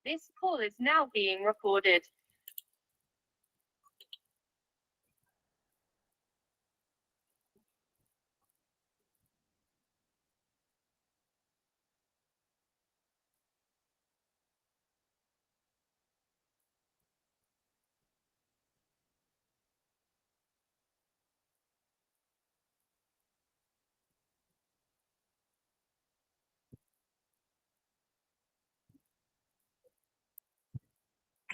This call is now being recorded.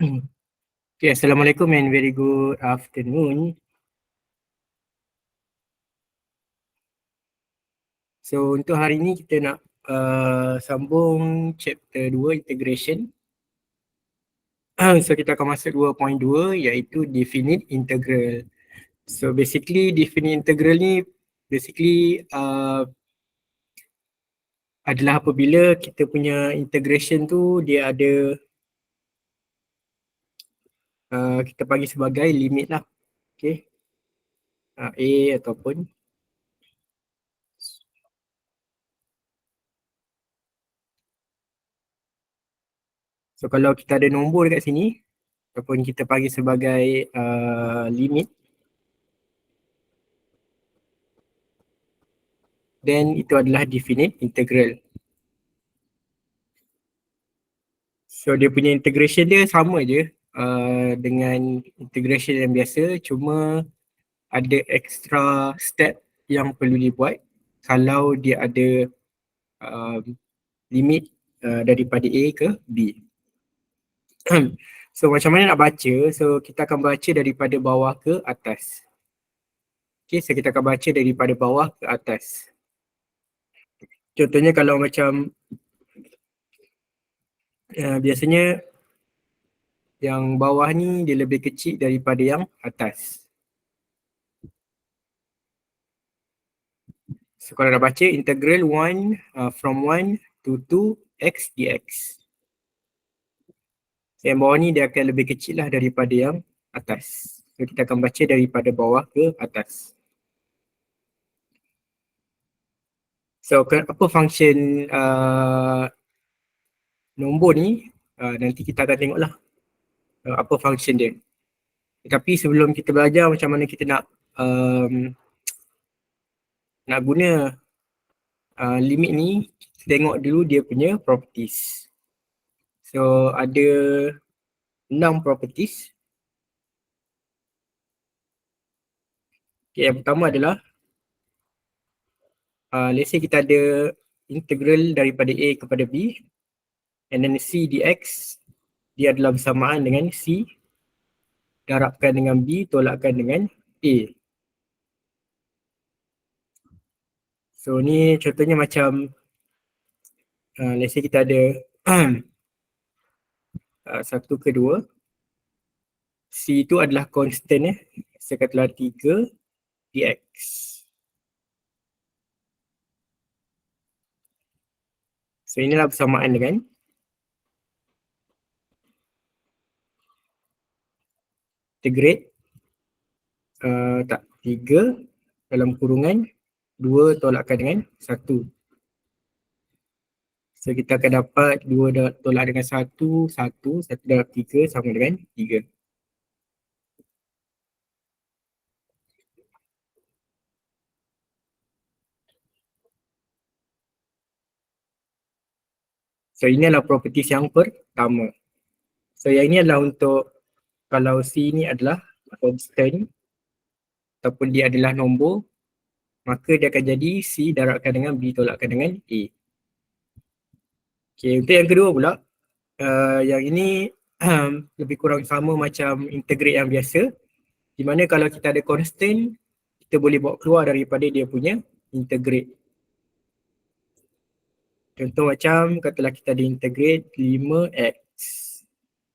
Okay, Assalamualaikum and very good afternoon. So untuk hari ni kita nak sambung chapter 2 integration. So kita akan masuk 2.2 iaitu definite integral. So basically definite integral ni basically adalah apabila kita punya integration tu dia ada kita bagi sebagai limit lah. Okay. A ataupun so kalau kita ada nombor dekat sini ataupun kita bagi sebagai limit, then itu adalah definite integral. So dia punya integration dia sama je dengan integration yang biasa, cuma ada extra step yang perlu dibuat kalau dia ada limit daripada A ke B. So macam mana nak baca? So kita akan baca daripada bawah ke atas. Okay, so kita akan baca daripada bawah ke atas. Contohnya kalau macam biasanya yang bawah ni dia lebih kecil daripada yang atas. So kalau dah baca integral 1 from 1 to 2 x dx. So, yang bawah ni dia akan lebih kecil lah daripada yang atas. So kita akan baca daripada bawah ke atas. So apa function nombor ni nanti kita akan tengok lah apa function dia. Tapi sebelum kita belajar macam mana kita nak nak guna limit ni, kita tengok dulu dia punya properties. So ada 6 properties. Okay, yang pertama adalah let's say kita ada integral daripada A kepada B and then C dx dia adalah bersamaan dengan C darabkan dengan B tolakkan dengan A. So ni contohnya macam let's say kita ada 1 ke 2, C itu adalah constant saya katalah 3 dx. So inilah bersamaan dengan integrate 3 dalam kurungan 2 tolakkan dengan 1. So kita akan dapat 2 tolak dengan 1, 1 dalam 3 sama dengan 3. So ini adalah properties yang pertama. So yang ini adalah untuk kalau C ni adalah constant ataupun dia adalah nombor, maka dia akan jadi C darabkan dengan B tolakkan dengan A. Okay, untuk yang kedua pula, yang ini lebih kurang sama macam integrate yang biasa, di mana kalau kita ada constant, kita boleh bawa keluar daripada dia punya integrate. Contoh macam katalah kita ada integrate 5x.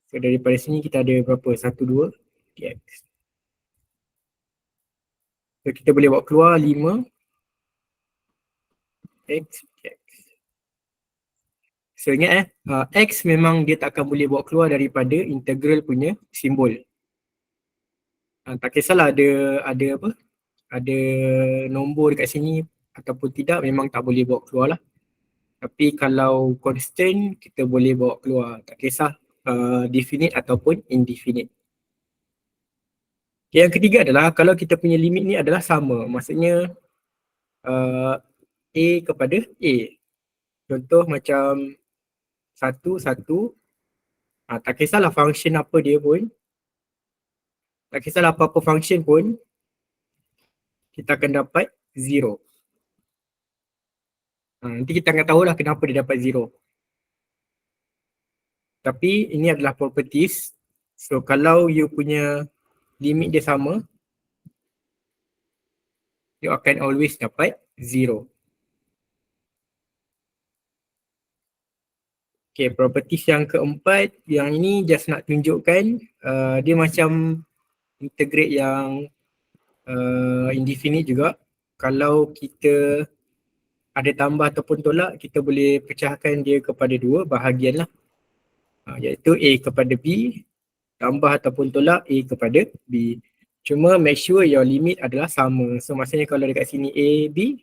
So daripada sini kita ada berapa? 1, 2 dx. So kita boleh bawa keluar 5 x dx. So ingat x memang dia tak akan boleh bawa keluar daripada integral punya simbol. Tak kisahlah ada apa? Ada nombor dekat sini ataupun tidak, memang tak boleh bawa keluar lah. Tapi kalau constant kita boleh bawa keluar, tak kisah definite ataupun indefinite. Okay, yang ketiga adalah kalau kita punya limit ni adalah sama, maksudnya A kepada A. Contoh macam 1, 1, tak kisahlah function apa dia pun, tak kisahlah apa-apa function pun, kita akan dapat 0. Nanti kita akan tahulah kenapa dia dapat 0. Tapi ini adalah properties. So kalau you punya limit dia sama, you akan always dapat 0. Okay, properties yang keempat, yang ini just nak tunjukkan dia macam integrate yang indefinite juga. Kalau kita ada tambah ataupun tolak, kita boleh pecahkan dia kepada dua bahagian lah. Iaitu A kepada B, tambah ataupun tolak A kepada B. Cuma make sure your limit adalah sama. So maksudnya kalau dekat sini A, B,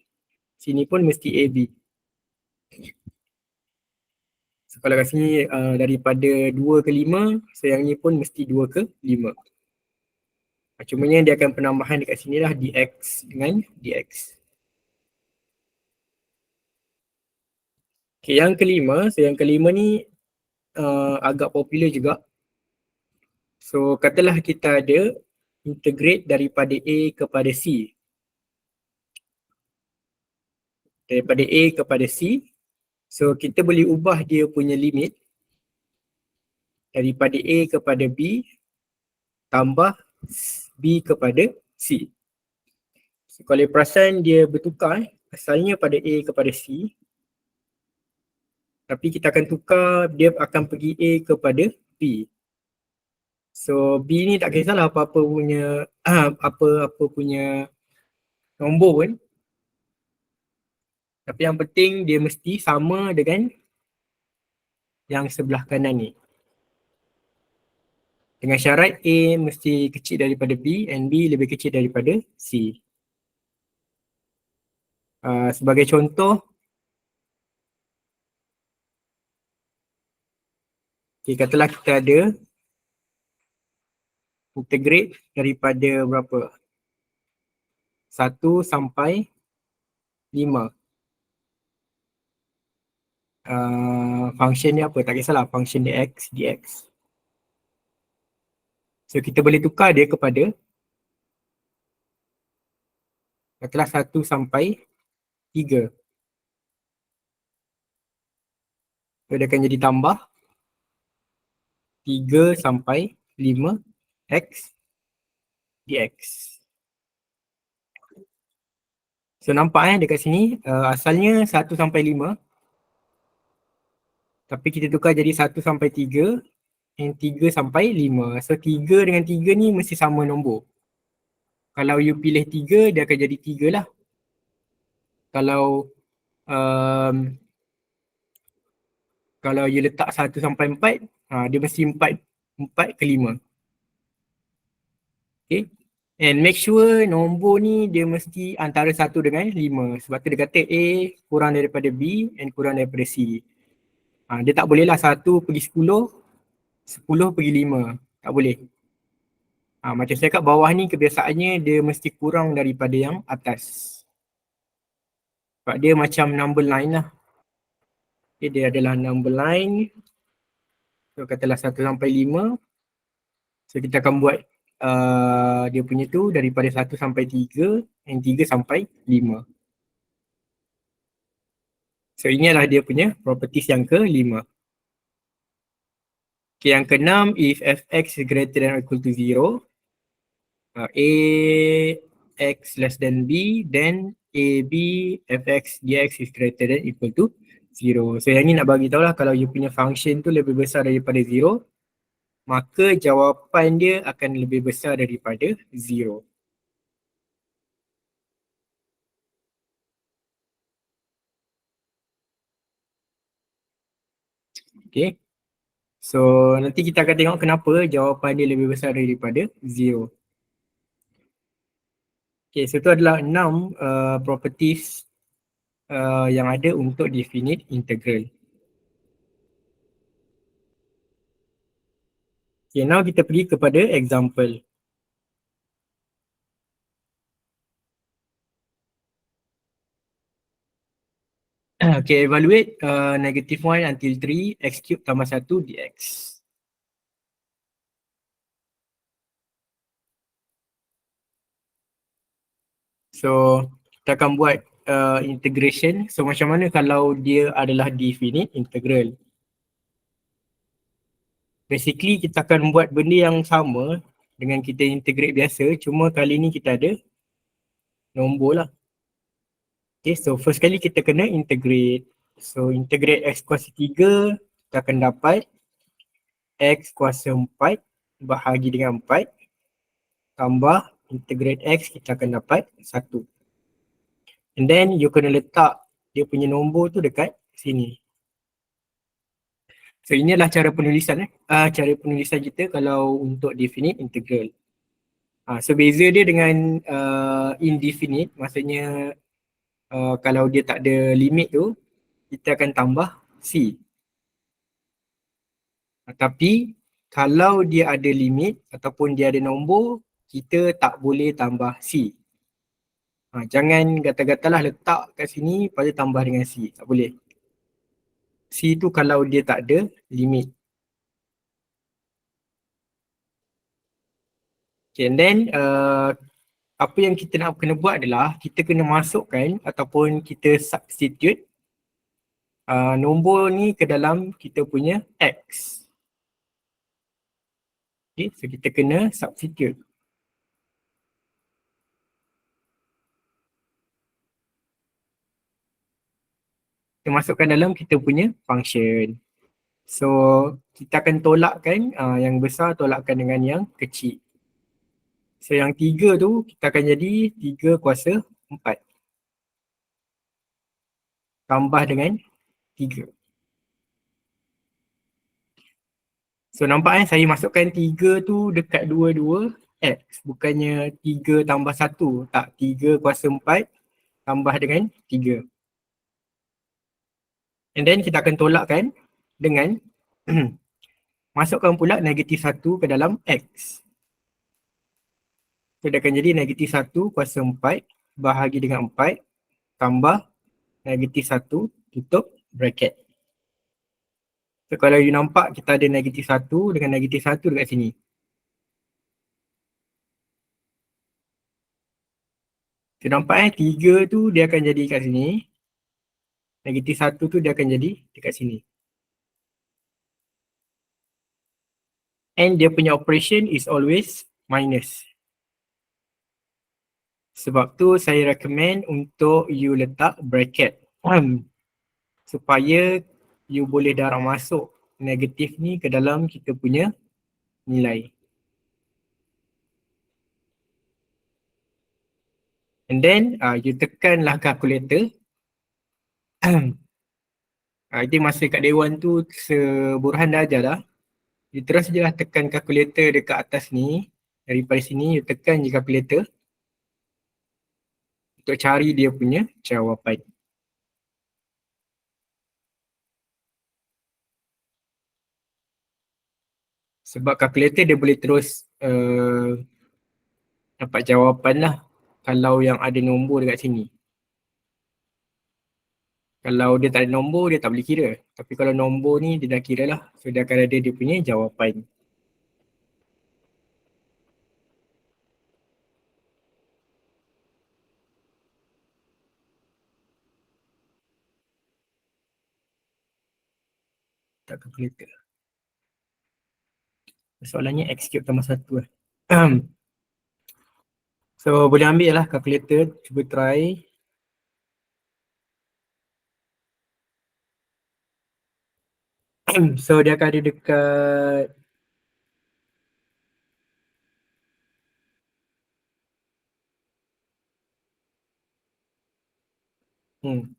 sini pun mesti A, B. So kalau kat sini daripada 2 ke 5, so yang ni pun mesti 2 ke 5. Cumanya dia akan penambahan dekat sini lah dx dengan dx. Okay, yang kelima, so yang kelima ni agak popular juga. So katalah kita ada integrate daripada A kepada C. Daripada A kepada C, so kita boleh ubah dia punya limit daripada A kepada B tambah B kepada C. So kalau perasan dia bertukar, asalnya pada A kepada C, tapi kita akan tukar, dia akan pergi A kepada B. So B ni tak kisahlah apa-apa punya apa-apa punya nombor pun, tapi yang penting dia mesti sama dengan yang sebelah kanan ni. Dengan syarat A mesti kecil daripada B and B lebih kecil daripada C. Sebagai contoh, okay, katalah kita ada integrate daripada berapa? 1 sampai 5. Function ni apa? Tak kisahlah, function dx, dx. So kita boleh tukar dia kepada katalah 1 sampai 3. So dia akan jadi tambah 3 sampai 5 x dx. So nampak dekat sini asalnya 1 sampai 5, tapi kita tukar jadi 1 sampai 3 and 3 sampai 5. So 3 dengan 3 ni mesti sama nombor. Kalau you pilih 3, dia akan jadi 3 lah. Kalau you letak 1 sampai 4, dia mesti 4 ke 5. Okay. And make sure nombor ni dia mesti antara 1 dengan 5. Sebab tu dia kata A kurang daripada B and kurang daripada C. Dia tak boleh lah 1 pergi 10, 10 pergi 5. Tak boleh. Macam saya kat bawah ni kebiasaannya dia mesti kurang daripada yang atas. Sebab dia macam number line lah. Okay, dia adalah number line. So katalah 1 sampai 5. So kita akan buat dia punya tu daripada 1 sampai 3 and 3 sampai 5. So ini adalah dia punya properties yang ke-5. Okay, yang ke-6, if fx is greater than or equal to 0, a x less than b, then ab fx dx is greater than equal to 0. So yang ni nak bagi tahu lah kalau you punya function tu lebih besar daripada 0, maka jawapan dia akan lebih besar daripada 0. Okay. So nanti kita akan tengok kenapa jawapan dia lebih besar daripada 0. Okay, so itu adalah 6 properties yang ada untuk definite integral. Okay, now kita pergi kepada example. Okay, evaluate negative 1 until 3 x cube tambah 1 dx. So, kita akan buat integration. So, macam mana kalau dia adalah definite integral? Basically, kita akan buat benda yang sama dengan kita integrate biasa. Cuma kali ni kita ada nombor lah. Okay, so first kali kita kena integrate. So, integrate x kuasa 3, kita akan dapat x kuasa 4 bahagi dengan 4 tambah integrate x, kita akan dapat 1. And then you kena letak dia punya nombor tu dekat sini. So ini adalah cara penulisan cara penulisan kita kalau untuk definite integral. So beza dia dengan indefinite, maksudnya kalau dia tak ada limit tu, kita akan tambah c. Tapi kalau dia ada limit ataupun dia ada nombor, kita tak boleh tambah c. Jangan gata-gatalah letak kat sini lepas tu tambah dengan c, tak boleh. C tu kalau dia tak ada limit. Okay, and then apa yang kita nak kena buat adalah kita kena masukkan ataupun kita substitute nombor ni ke dalam kita punya x. Okay, so kita kena substitute. Kita masukkan dalam kita punya function. So kita akan tolakkan yang besar tolakkan dengan yang kecil. So yang 3 tu kita akan jadi 3 kuasa 4 tambah dengan 3. So nampak saya masukkan 3 tu dekat dua-dua x. Bukannya 3 tambah 1. Tak, 3 kuasa 4 tambah dengan 3. And then kita akan tolakkan dengan masukkan pula negatif 1 ke dalam x. So dia akan jadi negatif 1 kuasa 4 bahagi dengan 4 tambah negatif 1 tutup bracket. So kalau you nampak kita ada negatif 1 dengan negatif 1 dekat sini. So nampak 3 tu dia akan jadi kat sini. Negatif 1 tu dia akan jadi dekat sini. And dia punya operation is always minus. Sebab tu saya recommend untuk you letak bracket. Supaya you boleh darab masuk negatif ni ke dalam kita punya nilai. And then you tekanlah kalkulator. I think masa kat Dewan tu Burhan dah ajar dah. You terus je lah tekan kalkulator dekat atas ni. Daripada sini you tekan je kalkulator untuk cari dia punya jawapan. Sebab kalkulator dia boleh terus dapat jawapan lah kalau yang ada nombor dekat sini. Kalau dia tak ada nombor, dia tak boleh kira. Tapi kalau nombor ni, dia dah kira lah. So, dia akan ada dia punya jawapan. Tak kalkulator. Soalannya x cube tambah 1 lah. So, boleh ambil lah kalkulator. Cuba try. So, dia akan ada dekat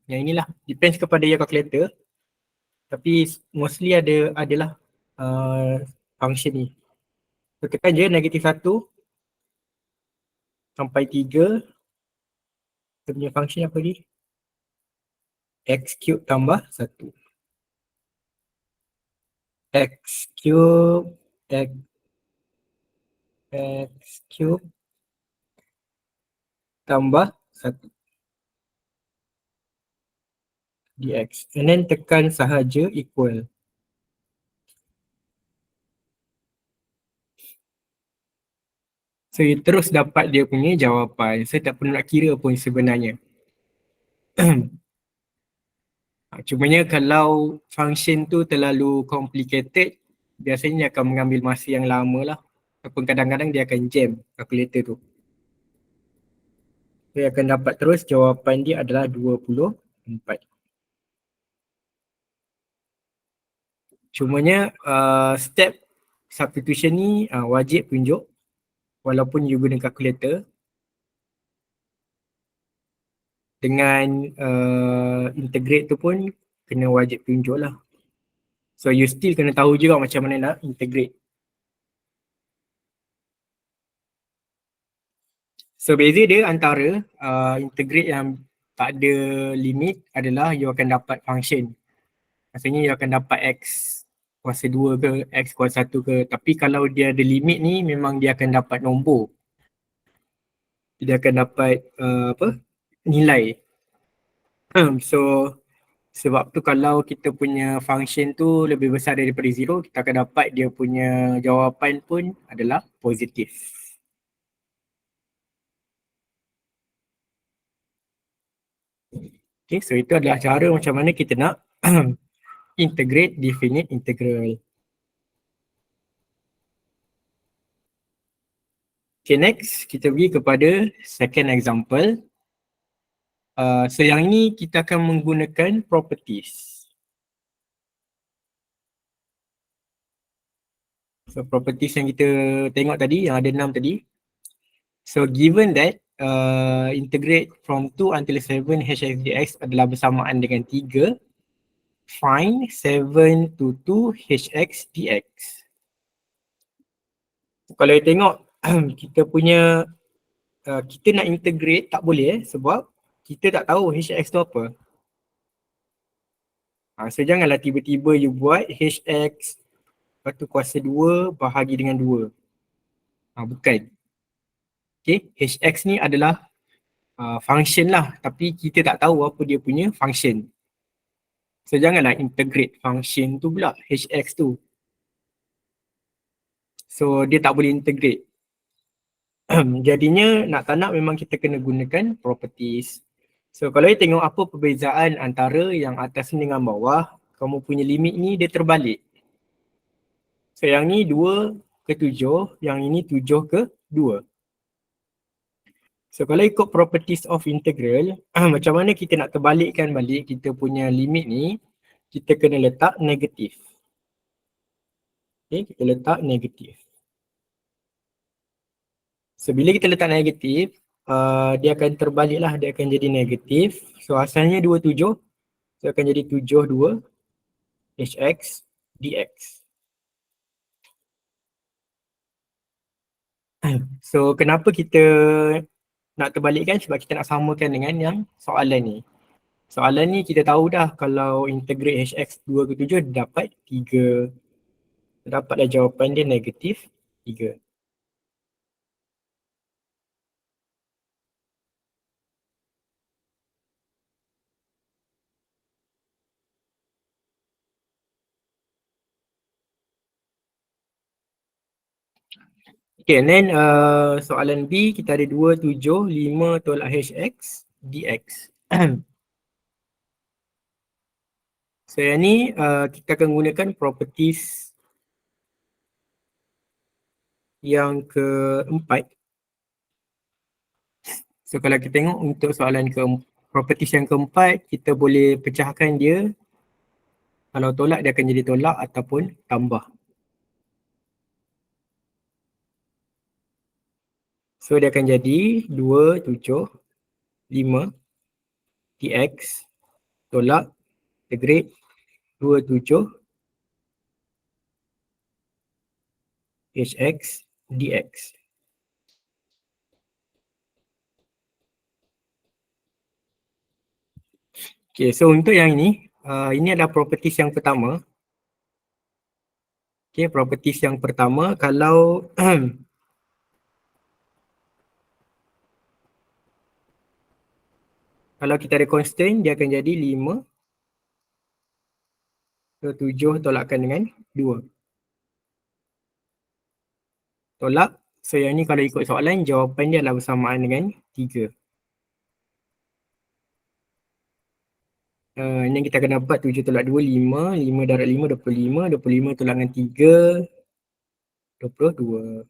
yang inilah. Depends kepada your calculator. Tapi mostly adalah function ni. So, tekan je negatif 1 sampai 3. Kita punya function apa ni? X cube tambah 1. X cube, X X cube tambah 1 dx. And then tekan sahaja equal. So you terus dapat dia punya jawapan. Saya tak perlu nak kira pun sebenarnya. Cumanya kalau function tu terlalu complicated, biasanya akan mengambil masa yang lama lah. Ataupun kadang-kadang dia akan jam calculator tu. Saya akan dapat terus jawapan dia adalah 24. Cumanya step substitution ni wajib tunjuk walaupun you guna calculator. Dengan integrate tu pun kena wajib tunjuk lah. So you still kena tahu juga macam mana nak integrate. So beza dia antara integrate yang tak ada limit adalah you akan dapat function. Maksudnya you akan dapat x kuasa 2 ke, x kuasa 1 ke. Tapi kalau dia ada limit ni memang dia akan dapat nombor. Dia akan dapat nilai. So sebab tu kalau kita punya function tu lebih besar daripada 0, kita akan dapat dia punya jawapan pun adalah positif. Okay, so itu adalah cara macam mana kita nak integrate definite integral. Okay, next kita pergi kepada second example. So yang ini kita akan menggunakan properties. So properties yang kita tengok tadi, yang ada 6 tadi. So given that integrate from 2 until 7 hx dx adalah bersamaan dengan 3, find 7 to 2 hx dx. Kalau you tengok kita punya kita nak integrate tak boleh sebab kita tak tahu hx tu apa. So janganlah tiba-tiba you buat hx lepas tu kuasa 2 bahagi dengan 2. Bukan. Okay, hx ni adalah function lah tapi kita tak tahu apa dia punya function. So janganlah integrate function tu pula, hx tu. So dia tak boleh integrate. Jadinya nak tak nak memang kita kena gunakan properties. So kalau you tengok apa perbezaan antara yang atas ni dengan bawah, kamu punya limit ni dia terbalik. So yang ni 2 ke 7, yang ini 7 ke 2. So kalau ikut properties of integral, macam mana kita nak terbalikkan balik kita punya limit ni, kita kena letak negatif. Okay, kita letak negatif. So bila kita letak negatif, dia akan terbalik lah, dia akan jadi negatif. So asalnya 27, so akan jadi 72 hx dx. So kenapa kita nak terbalikkan? Sebab kita nak samakan dengan yang soalan ni. Soalan ni kita tahu dah kalau integrate hx 2 ke 7 dapat 3. Dapatlah jawapan dia negatif 3. Okay, and then soalan B kita ada 2, 7, 5 tolak hx dx. So yang ni kita akan gunakan properties yang keempat. So kalau kita tengok untuk soalan properties yang keempat, kita boleh pecahkan dia. Kalau tolak dia akan jadi tolak ataupun tambah. So dia akan jadi 2, 7, 5 dx tolak integrate 2, 7 hx dx. Okay, so untuk yang ini adalah properties yang pertama. Okay, properties yang pertama, kalau Kalau kita ada constant, dia akan jadi 5. So 7 tolakkan dengan 2. Tolak. So yang ni kalau ikut soalan, jawapan dia adalah bersamaan dengan 3. Ini kita akan dapat 7 tolak 2, 5. 5 darab 5, 25. 25 tolak dengan 3, 22.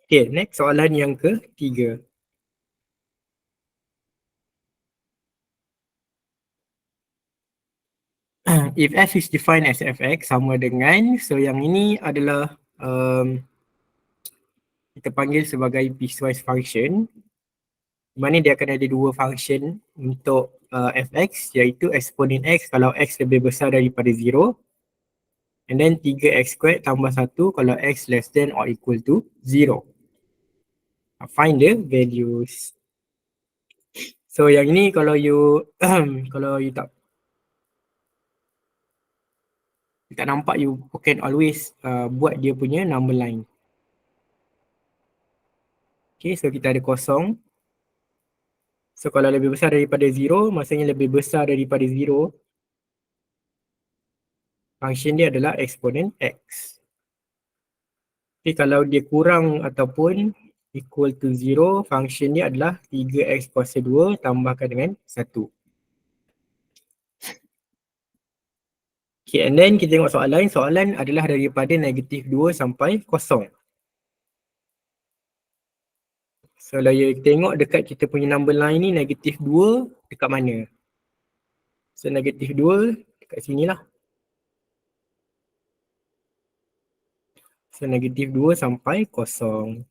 Okay, next soalan yang ketiga. If f is defined as fx sama dengan, so yang ini adalah kita panggil sebagai piecewise function, di mana dia akan ada dua function untuk fx, iaitu exponent x kalau x lebih besar daripada 0, and then 3x squared tambah 1 kalau x less than or equal to 0. Find the values. So yang ini kalau you kalau you tak nampak, you can always buat dia punya number line. Okay, so kita ada kosong. So kalau lebih besar daripada 0, maksudnya lebih besar daripada 0, function dia adalah exponent x. Okay, kalau dia kurang ataupun equal to 0, function dia adalah 3x kuasa 2 tambahkan dengan 1. Okay, and then kita tengok soalan. Soalan adalah daripada negatif 2 sampai kosong. So kalau you tengok dekat kita punya number line ni, negatif 2 dekat mana? So negatif 2 dekat sini lah. So negatif 2 sampai kosong.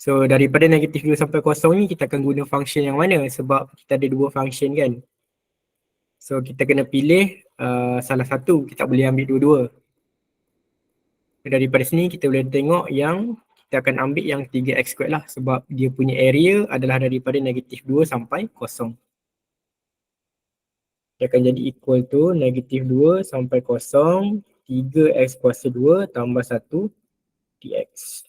So daripada negatif 2 sampai kosong ni kita akan guna function yang mana? Sebab kita ada dua function kan. So kita kena pilih salah satu, kita tak boleh ambil dua-dua. Daripada sini kita boleh tengok yang kita akan ambil yang 3x squared lah, sebab dia punya area adalah daripada negatif 2 sampai kosong. Dia akan jadi equal to negatif 2 sampai kosong, 3x kuasa 2 tambah 1 dx.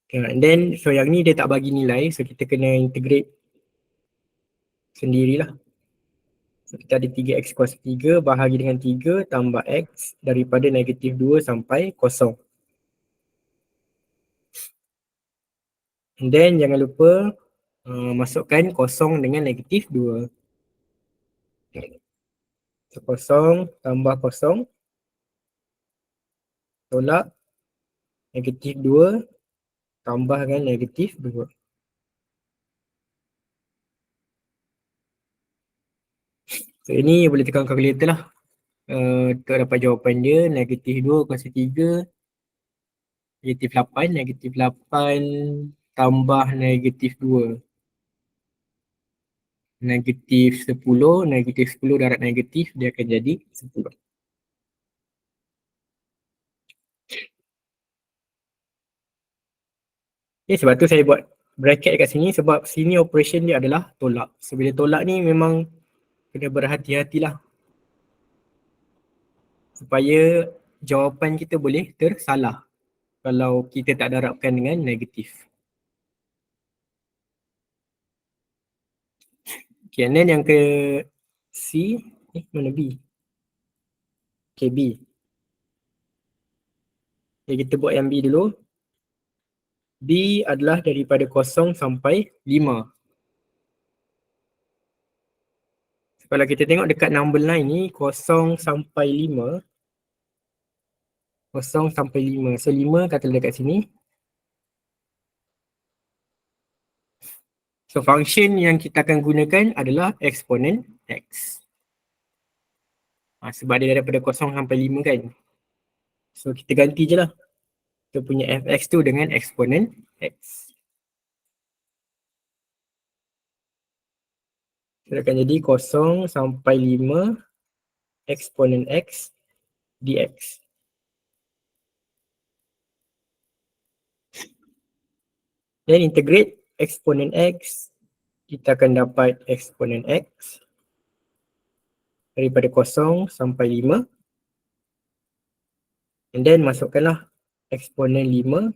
And then so yang ni dia tak bagi nilai, so kita kena integrate sendirilah. So kita ada 3x kuasa 3 bahagi dengan 3 tambah x daripada negatif 2 sampai kosong. And then jangan lupa masukkan kosong dengan negatif 2. So kosong tambah kosong, tolak negatif 2 tambah dengan negatif 2. So ini boleh tekan kalkulator lah untuk dapat jawapan dia. Negatif 2 kuasa 3, negatif 8, negatif 8 tambah negatif 2. Negatif 10, negatif 10 darab negatif, dia akan jadi 10. Okay, sebab tu saya buat bracket kat sini, sebab sini operation dia adalah tolak. So bila tolak ni memang kena berhati-hatilah supaya jawapan kita boleh tersalah kalau kita tak darabkan dengan negatif. Okay, and then yang ke C, mana B? Okay, B. Okay, kita buat yang B dulu. B adalah daripada 0 sampai 5. Kalau kita tengok dekat number line ni, 0 sampai 5. 0 sampai 5. So 5 kata dekat sini. So function yang kita akan gunakan adalah exponent x. Sebab dia daripada 0 sampai 5 kan. So kita ganti je lah. Kita punya fx tu dengan exponent x. So akan jadi 0 sampai 5 exponent x dx. Then integrate eksponen x, kita akan dapat eksponen x daripada 0 sampai 5. And then masukkanlah eksponen 5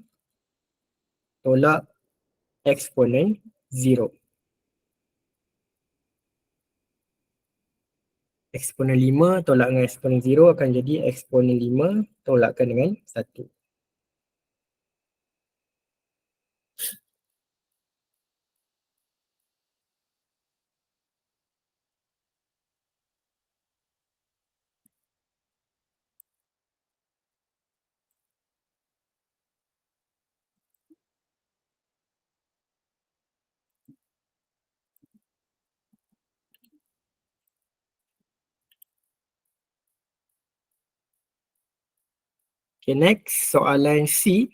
tolak eksponen 0. Eksponen 5 tolak dengan eksponen 0 akan jadi eksponen 5 tolakkan dengan 1. Okay, next soalan C.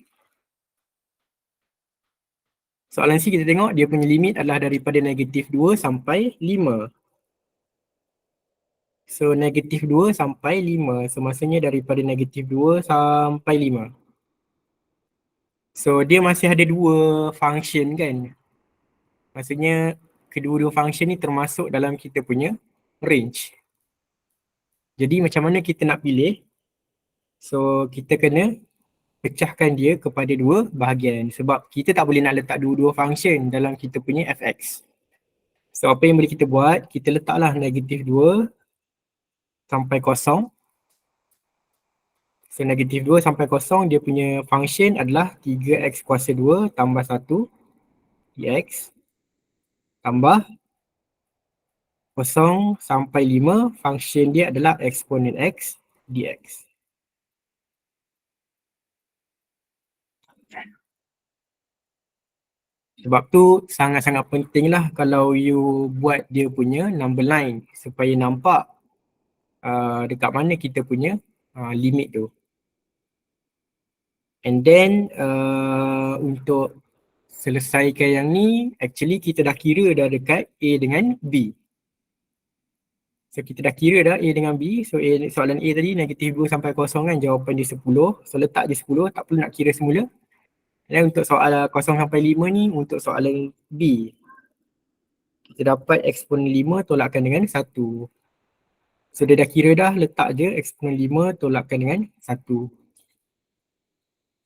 Soalan C kita tengok dia punya limit adalah daripada negatif 2 sampai 5. So negatif 2 sampai 5. So maksudnya daripada negatif 2 sampai 5. So dia masih ada dua function kan. Maksudnya kedua-dua function ni termasuk dalam kita punya range. Jadi macam mana kita nak pilih? So kita kena pecahkan dia kepada dua bahagian. Sebab kita tak boleh nak letak dua-dua function dalam kita punya fx. So apa yang boleh kita buat? Kita letaklah negatif 2 sampai 0. So negatif 2 sampai 0 dia punya function adalah 3x kuasa 2 tambah 1 dx tambah 0 sampai 5 function dia adalah eksponen x dx. Sebab tu sangat-sangat penting lah kalau you buat dia punya number line supaya nampak dekat mana kita punya limit tu. And then untuk selesaikan yang ni, actually kita dah kira dah dekat A dengan B. So kita dah kira dah A dengan B. So soalan A tadi negatif 2 sampai 0 kan, jawapan dia 10. So letak je 10, tak perlu nak kira semula. Dan untuk soalan 0 sampai 5 ni, untuk soalan B, kita dapat eksponen 5 tolakkan dengan 1. So dia dah kira dah, letak je eksponen 5 tolakkan dengan 1.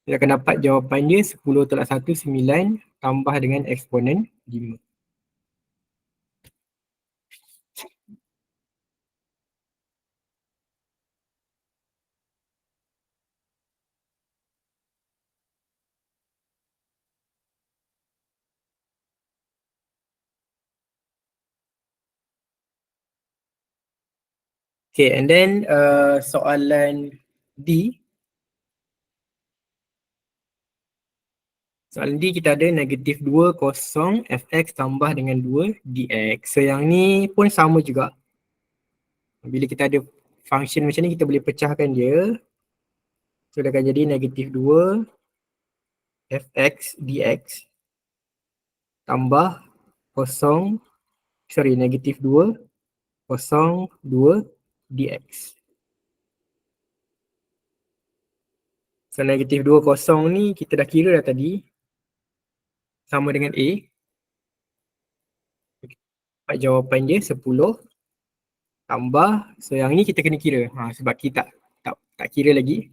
Kita akan dapat jawapan dia 10 tolak 1, 9 tambah dengan eksponen 5. Okay, and then soalan D. Soalan D kita ada negatif 2 kosong fx tambah dengan 2 dx. So yang ni pun sama juga. Bila kita ada function macam ni kita boleh pecahkan dia. So dia akan jadi negatif 2 fx dx tambah negatif 2 kosong 2 dx. So negatif 2 kosong ni kita dah kira dah tadi. Sama dengan A. Jawapan dia 10 tambah. So yang ni kita kena kira. Sebab kita tak kira lagi.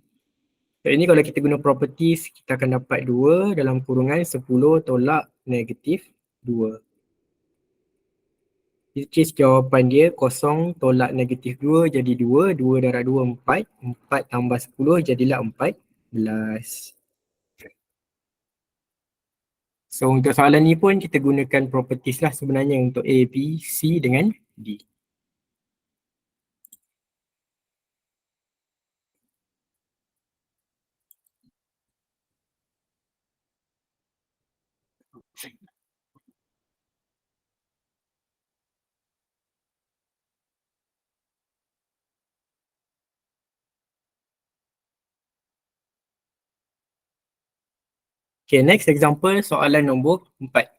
So ini kalau kita guna properties, kita akan dapat 2 dalam kurungan 10 tolak negatif 2. Which is jawapan dia 0 tolak negatif 2 jadi 2. 2 darab 2, 4. 4 tambah 10 jadilah 14. So untuk soalan ni pun kita gunakan properties lah sebenarnya untuk A, B, C dengan D. Okay, next example soalan nombor 4.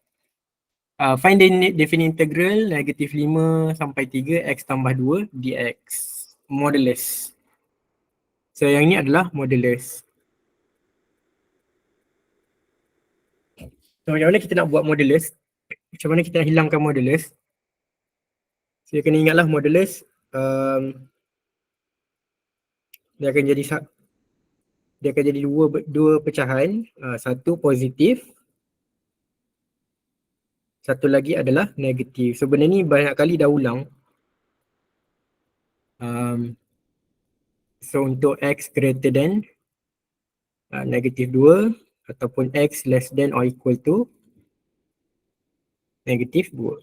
Find the definite integral negatif 5 sampai 3 x tambah 2 dx modulus. So yang ni adalah modulus. So macam mana kita nak buat modulus? Macam mana kita nak hilangkan modulus? So kena ingatlah modulus dia akan jadi dua pecahan, satu positif, satu lagi adalah negatif. So benda ni banyak kali dah ulang. So untuk x greater than negatif 2 ataupun x less than or equal to negatif 2.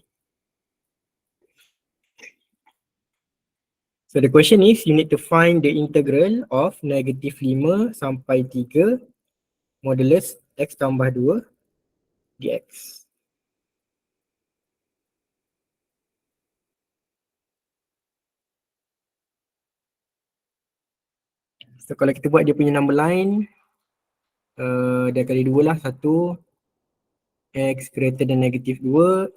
So the question is you need to find the integral of negatif 5 sampai 3 modulus x tambah 2 dx. So kalau kita buat dia punya number line, dia kali 2 lah, 1 x greater than negatif 2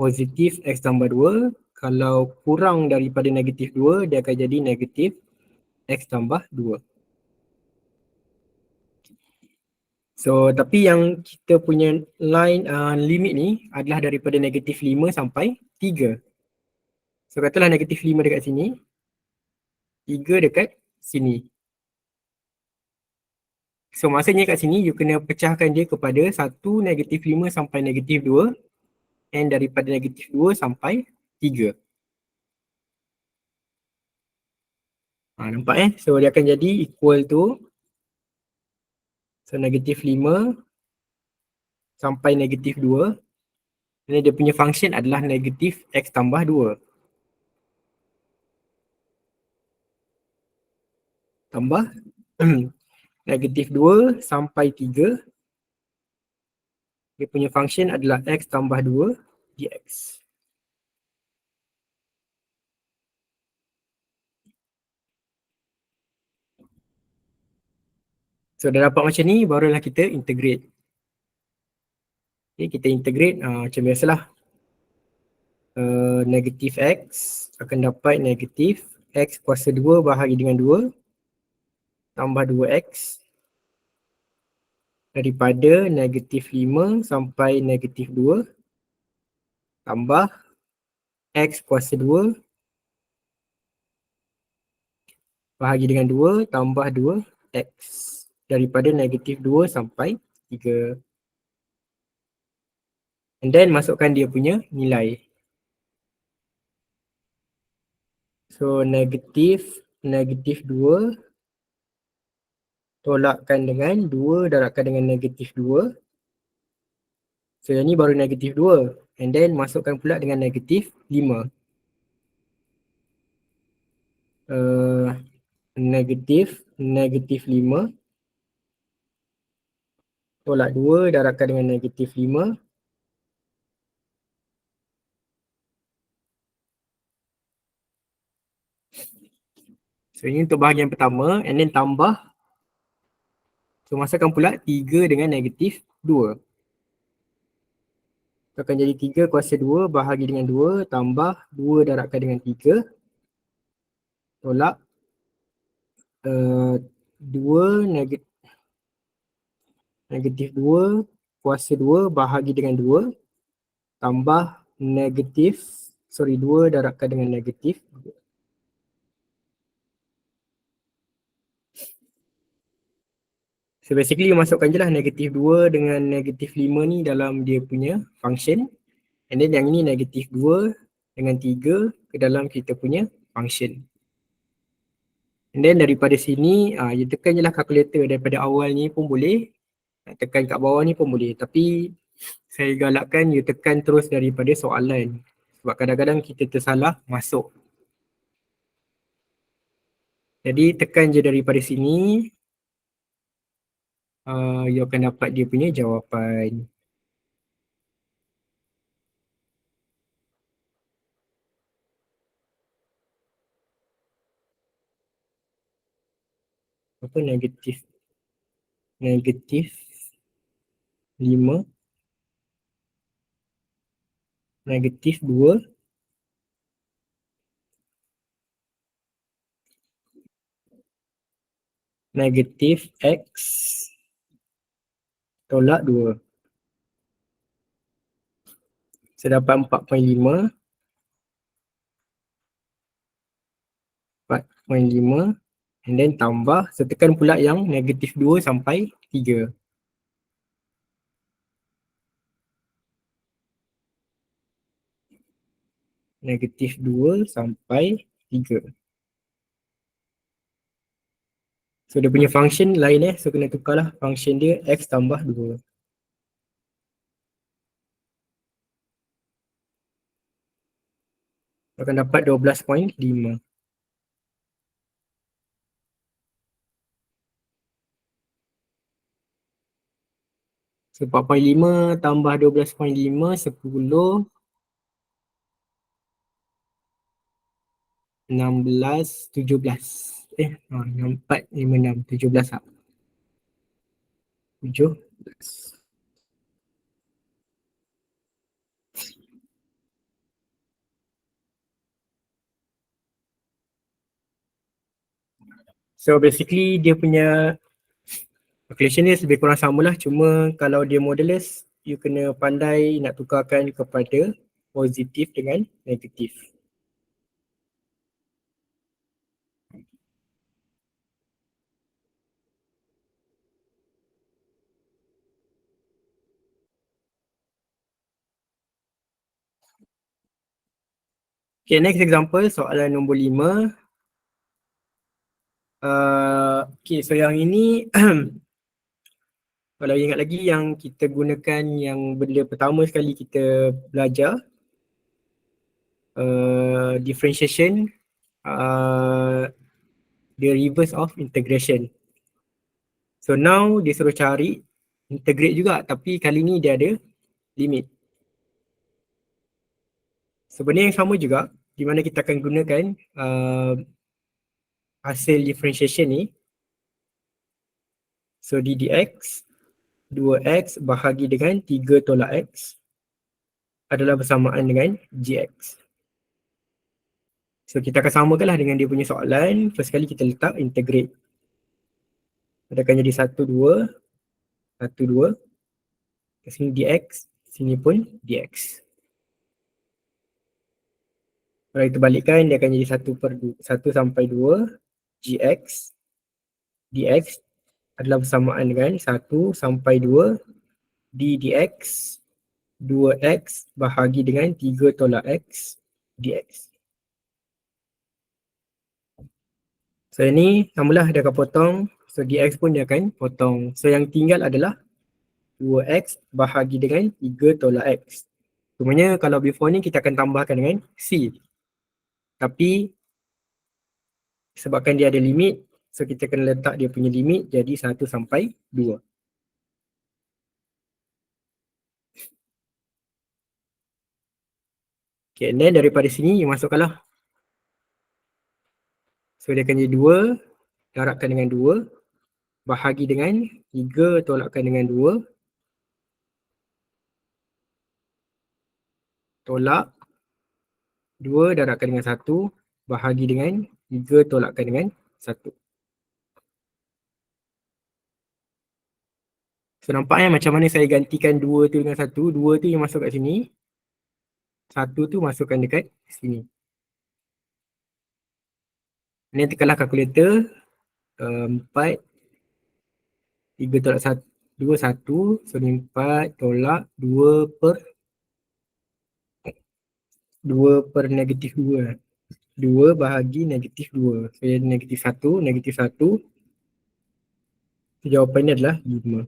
positif x tambah 2. Kalau kurang daripada negatif 2, dia akan jadi negatif x tambah 2. So tapi yang kita punya line limit ni adalah daripada negatif 5 sampai 3. So katalah negatif 5 dekat sini, 3 dekat sini. So maksudnya kat sini you kena pecahkan dia kepada 1 negatif 5 sampai negatif 2 and daripada negatif 2 sampai 3. Nampak So dia akan jadi equal to, so negatif 5 sampai negatif 2. Dan dia punya function adalah negatif x tambah 2. Tambah negatif 2 sampai 3. Dia punya function adalah x tambah 2 dx. So dah dapat macam ni, barulah kita integrate. Okay, kita integrate macam biasalah. Negatif x akan dapat negatif x kuasa 2 bahagi dengan 2 tambah 2x daripada negatif 5 sampai negatif 2 tambah x kuasa 2 bahagi dengan 2 tambah 2x daripada negatif 2 sampai 3. And then masukkan dia punya nilai. So negatif 2 tolakkan dengan 2 darabkan dengan negatif 2. So yang ni baru negatif 2. And then masukkan pula dengan negatif 5. Negatif 5 tolak 2 darabkan dengan negatif 5. So ini untuk bahagian pertama and then tambah. So masukkan pula 3 dengan negatif 2. So akan jadi 3 kuasa 2 bahagi dengan 2 tambah 2 darabkan dengan 3 tolak 2 negatif 2 kuasa 2 bahagi dengan 2 tambah 2 darabkan dengan negatif 2. So basically you masukkan je lah negatif 2 dengan negatif 5 ni dalam dia punya function. And then yang ini negatif 2 dengan 3 ke dalam kita punya function. And then daripada sini you tekan je lah calculator daripada awal ni pun boleh. Tekan kat bawah ni pun boleh. Tapi saya galakkan you tekan terus daripada soalan. Sebab kadang-kadang kita tersalah masuk. Jadi tekan je daripada sini. You akan dapat dia punya jawapan. Apa negatif 5 negatif 2 . negatif X tolak 2. Saya dapat 4.5, 4.5 and then tambah, saya tekan pula yang negatif 2 sampai 3. Negatif 2 sampai 3. So dia punya function lain so kena tukar lah function dia X tambah 2. Akan dapat 12.5. So 4.5 tambah 12.5, 10, 16, 17. 4, 5, 6, 17 lah. 17. So basically dia punya calculation dia lebih kurang sama lah, cuma kalau dia modulus, you kena pandai nak tukarkan kepada positif dengan negatif. Okay, next example, soalan nombor 5. Okay, so yang ini kalau ingat lagi yang kita gunakan yang benda pertama sekali kita belajar, differentiation, the reverse of integration. So now dia suruh cari integrate juga, tapi kali ni dia ada limit. Sebenarnya yang sama juga, di mana kita akan gunakan hasil differentiation ni. So d dx 2x bahagi dengan 3 tolak x adalah bersamaan dengan gx. So kita akan samakanlah dengan dia punya soalan. First kali kita letak integrate. Dia akan jadi 1, 2, 1, 2. Sini dx, sini pun dx. Kalau kita balikkan, dia akan jadi 1 sampai 2 gx dx adalah bersamaan dengan 1 sampai 2 d dx 2x bahagi dengan 3 tolak x dx. So ini samalah dia akan potong. So dx pun dia akan potong. So yang tinggal adalah 2x bahagi dengan 3 tolak x. Sebenarnya kalau before ni kita akan tambahkan dengan c. Tapi sebabkan dia ada limit, so kita kena letak dia punya limit jadi 1 sampai 2. Okay, and then daripada sini you masukkanlah. So dia akan jadi 2 darabkan dengan 2 bahagi dengan 3 tolakkan dengan 2 tolak 2 darabkan dengan 1 bahagi dengan 3 tolakkan dengan 1. So nampaknya macam mana saya gantikan 2 tu dengan 1. 2 tu yang masuk kat sini, 1 tu masukkan dekat sini. Ini tekanlah kalkulator. 4 3 tolak 1 2 1. So ni 4 tolak 2 per negatif 2. 2 bahagi negatif 2. So negatif 1, negatif 1. Jawapannya adalah 5.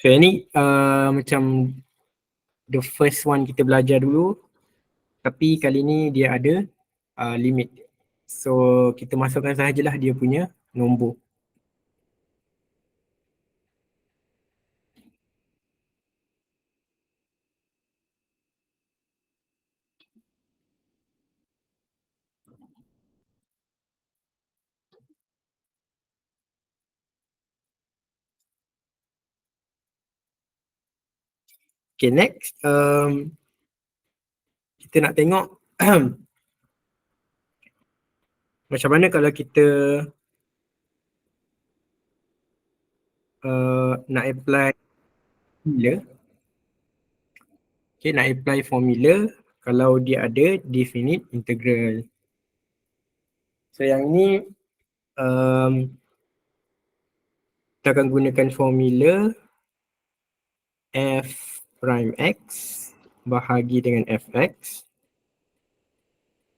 So ni macam the first one kita belajar dulu. Tapi kali ni dia ada limit. So kita masukkan sahajalah dia punya nombor. Okay, next. Kita nak tengok macam mana kalau kita nak apply formula. Okay, nak apply formula kalau dia ada definite integral. So yang ni kita akan gunakan formula f prime x bahagi dengan fx.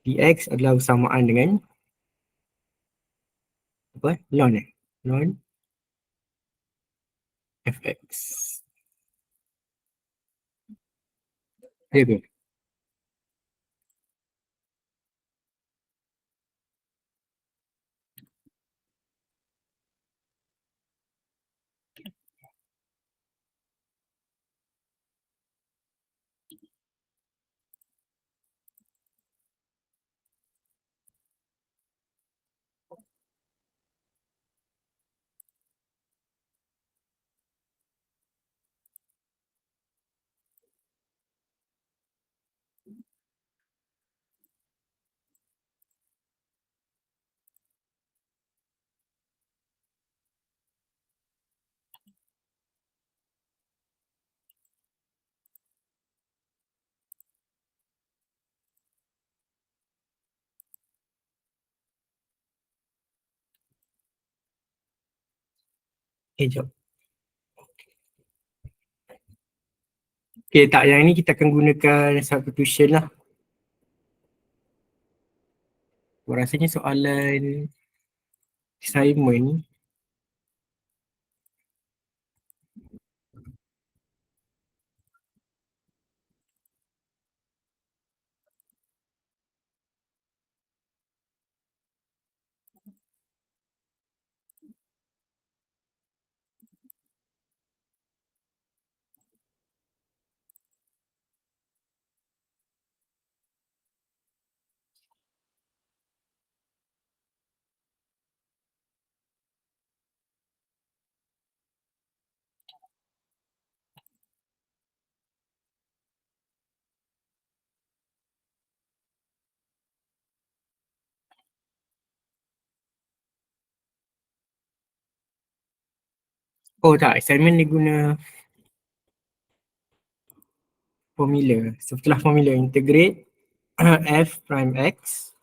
Dx adalah bersamaan dengan apa? Ln ln fx. Ya ke? Jom. Okay, tak, yang ni kita akan gunakan substitution lah. Rasanya soalan assignment tak, assignment dia guna formula. So setelah formula integrate f prime x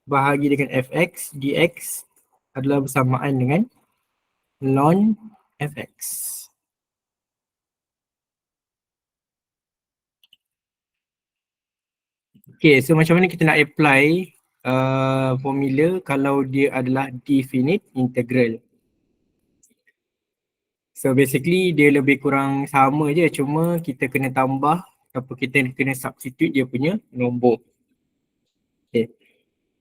bahagi dengan fx, dx adalah bersamaan dengan ln fx. Okay, so macam mana kita nak apply formula kalau dia adalah definite integral. So basically dia lebih kurang sama je, cuma kita kena tambah atau kita kena substitute dia punya nombor. Okay.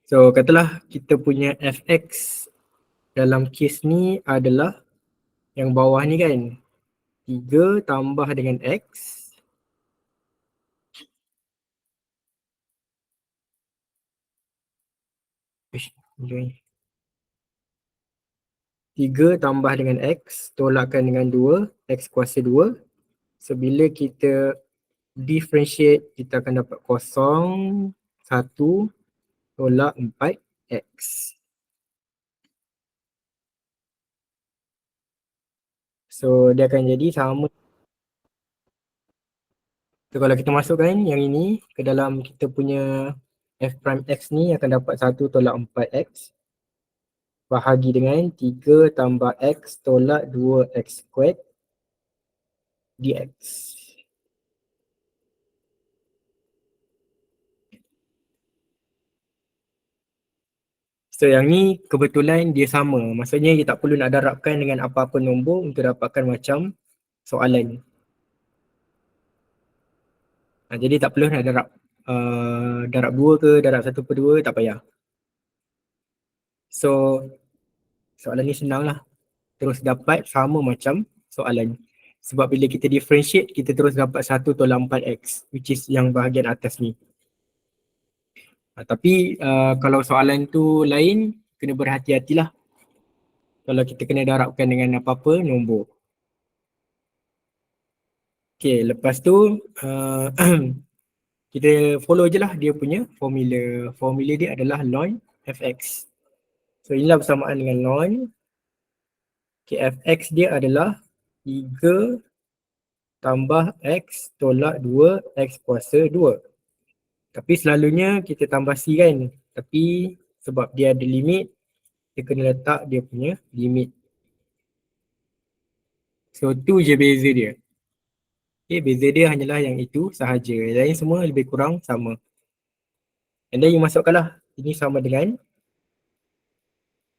So katalah kita punya fx dalam kes ni adalah yang bawah ni kan, 3 tambah dengan x. Ish, 3 tambah dengan x, tolakkan dengan 2, x kuasa 2. So bila kita differentiate, kita akan dapat kosong, 1 tolak 4x. So dia akan jadi sama. So kalau kita masukkan yang ini ke dalam kita punya f prime x ni, akan dapat 1 tolak 4x bahagi dengan 3 tambah x tolak 2x squared dx. So yang ni kebetulan dia sama. Maksudnya dia tak perlu nak darabkan dengan apa-apa nombor untuk dapatkan macam soalan. Jadi tak perlu nak darab 2 ke darab 1/2, tak payah. So soalan ni senang lah. Terus dapat sama macam soalan. Sebab bila kita differentiate, kita terus dapat 1 tolak 4x, which is yang bahagian atas ni. Tapi kalau soalan tu lain, kena berhati-hatilah kalau kita kena darabkan dengan apa-apa nombor. Okay, lepas tu kita follow je lah dia punya formula. Formula dia adalah ln fx. So inilah bersamaan dengan ln. Okay, fx dia adalah 3 tambah x tolak 2 x kuasa 2. Tapi selalunya kita tambah c kan. Tapi sebab dia ada limit, kita kena letak dia punya limit. So tu je beza dia. Okay, beza dia hanyalah yang itu sahaja. Yang lain semua lebih kurang sama. And then you masukkan lah. Ini sama dengan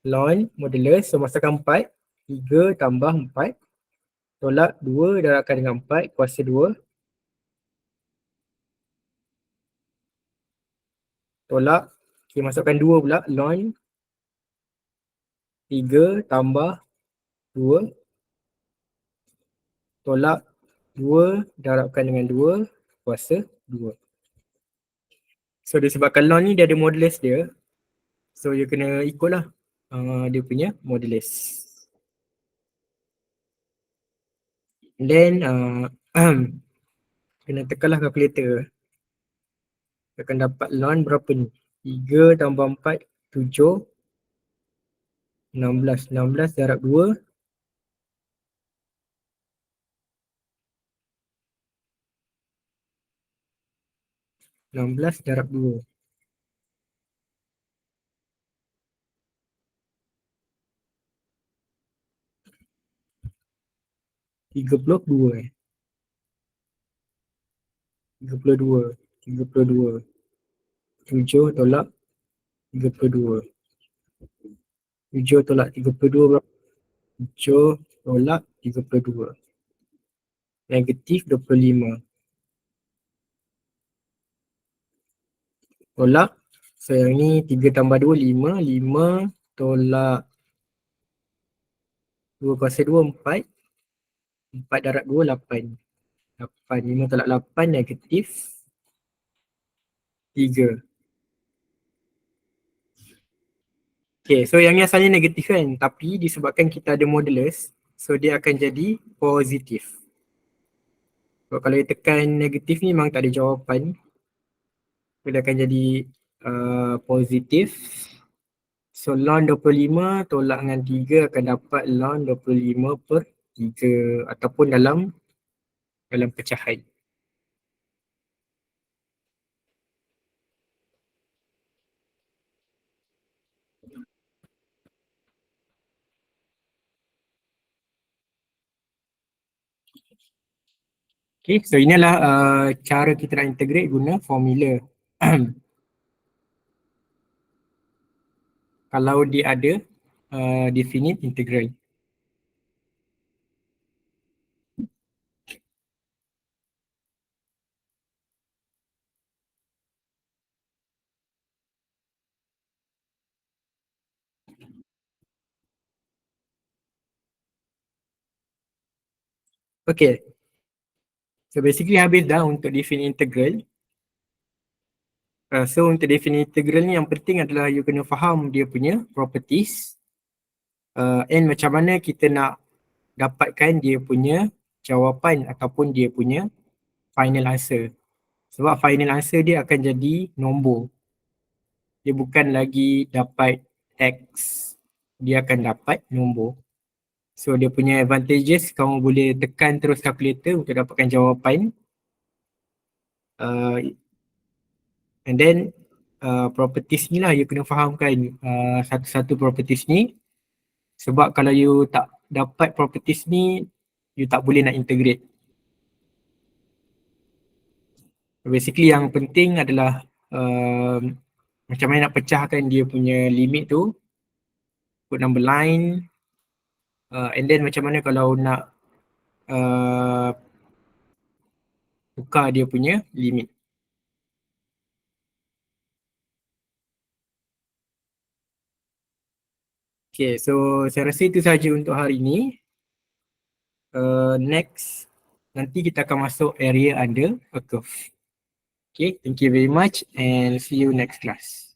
ln modulus. So masukkan 4. 3 tambah 4 tolak 2 darabkan dengan 4 kuasa 2 tolak, okay, masukkan 2 pula, ln 3 tambah 2 tolak 2 darabkan dengan 2 kuasa 2. So disebabkan ln ni dia ada modulus dia, so you kena ikut lah dia punya modulus. And then kena tekanlah kalkulator. Akan dapat ln berapa ni? 3 tambah 4, 7, 16. 16 darab 2, 16 darab 2. 32 32, 32. 7 tolak 32. 7 tolak 32 berapa? 7 tolak 32. Negatif 25. Tolak. So yang ni 3 tambah 2, 5. 5 tolak 2 kuasa 2, 4. 4 darab 2, 8. 8. 5 tolak 8 negatif 3. Okay, so yang ni asalnya negatif kan. Tapi disebabkan kita ada modulus, so dia akan jadi positif. So kalau dia tekan negatif ni memang tak ada jawapan. So dia akan jadi positif. So ln 25 tolak dengan 3 akan dapat ln 25/3 ataupun dalam pecahan. Okay, so inilah cara kita nak integrate guna formula. Kalau dia ada definite integral. Okay, so basically habis dah untuk definite integral. So untuk definite integral ni yang penting adalah you kena faham dia punya properties. And macam mana kita nak dapatkan dia punya jawapan ataupun dia punya final answer. Sebab final answer dia akan jadi nombor. Dia bukan lagi dapat X. Dia akan dapat nombor. So dia punya advantages, kamu boleh tekan terus calculator untuk dapatkan jawapan. And then properties ni lah you kena fahamkan satu-satu properties ni. Sebab kalau you tak dapat properties ni, you tak boleh nak integrate. Basically yang penting adalah macam mana nak pecahkan dia punya limit tu, put number line, and then macam mana kalau nak tukar dia punya limit. Okay, so saya rasa itu sahaja untuk hari ini. Next, nanti kita akan masuk area under a curve. Okay, thank you very much and see you next class.